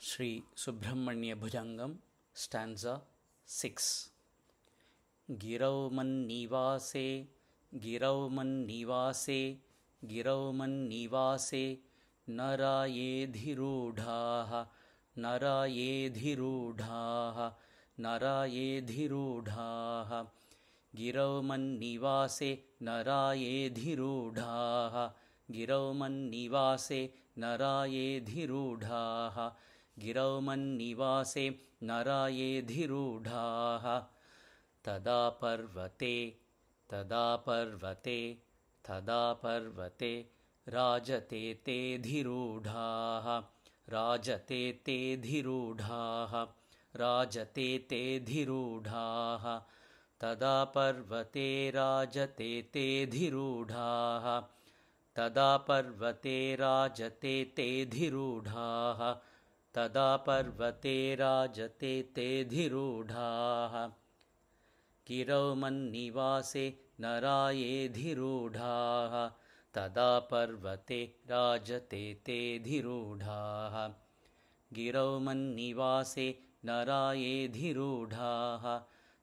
Shri Subrahmanya भुजंगम stanza 6। गिरौ मन्निवासे गिरौ मन्निवासे गिरौ मन्निवासे नरायेधिरूढाः नरायेधिरूढाः नरायेधिरूढाः गिरौ मन्निवासे नरायेधिरूढाः गिरौ मन्निवासे नरायेधिरूढाः गिरौ मन्निवासे नरायेधिरूढाः तदा पर्वते राजते तेऽधिरूढाः राजते तेऽधिरूढाः राजते तेऽधिरूढाः तदा पर्वते राजते तेऽधिरूढाः तदा पर्वते राजते तेऽधिरूढाः तदा पर्वते राजते तेऽधिरूढाः गिरौ मन्निवासे नरायेधिरूढाः तदा पर्वते राजते तेऽधिरूढाः गिरौ मन्निवासे नरायेधिरूढाः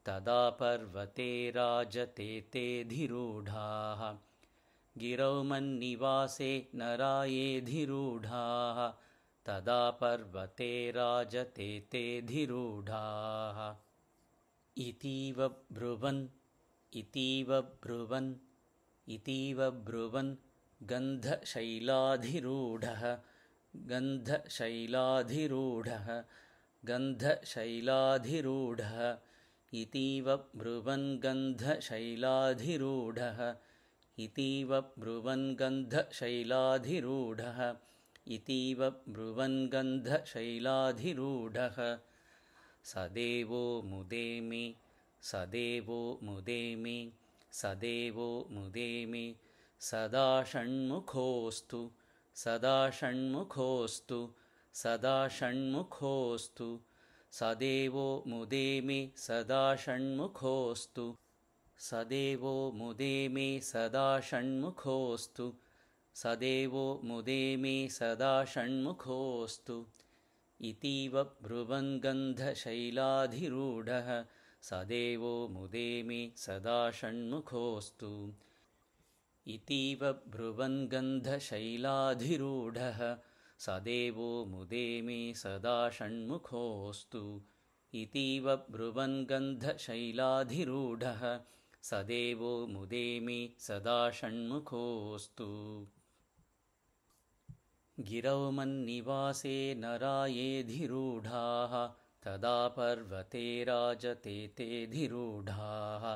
तदा पर्वते राजते तेऽधिरूढाः गिरौ मन्निवासे नरायेधिरूढाः तदा पर्वते राजते तेऽधिरूढाः इतीव ब्रुवन् गन्धशैलाधिरूढः इतीव ब्रुवन् गन्धशैलाधिरूढः इतीव ब्रुवन् गन्धशैलाधिरूढः इतीव ब्रुवन् गन्धशैलाधिरूढः सदेवो मुदे मे सदा षण्मुखोऽस्तु सदेवो मुदे मे सदा षण्मुखोऽस्तु सदेवो मुदे मे सदा षण्मुखोऽस्तु सदेवो मुदे मे सदा षण्मुखोऽस्तु इतीव ब्रुवन् गन्धशैलाधिरूढः सदेवो मुदे मे सदा षण्मुखोऽस्तु इतीव ब्रुवन् गन्धशैलाधिरूढः सदेवो मुदे मे सदा षण्मुखोऽस्तु इतीव ब्रुवन् गन्धशैलाधिरूढः सदेवो मुदे मे सदा षण्मुखोऽस्तु गिरौ मन्निवासे नरायेधिरूढाः तदा पर्वते राजते तेऽधिरूढाः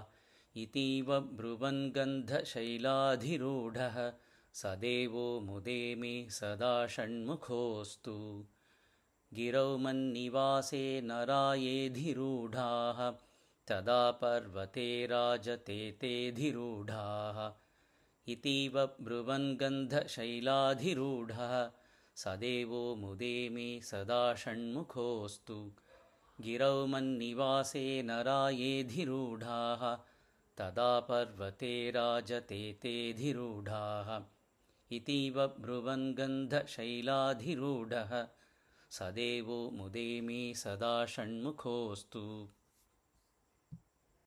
इतीव ब्रुवन् गन्धशैलाधिरूढः सदेवो मुदे मे सदा षण्मुखोऽस्तु गिरौ मन्निवासे नरायेधिरूढाः तदा पर्वते राजते तेऽधिरूढाः इतीव ब्रुवन् गन्धशैलाधिरूढः सदेवो मुदे मे सदा षण्मुखोऽस्तु गिरौ मन्निवासे नरायेधिरूढाः तदा पर्वते राजते तेऽधिरूढाः इतीव ब्रुवन् गन्धशैलाधिरूढः सदेवो मुदे मे सदा षण्मुखोऽस्तु।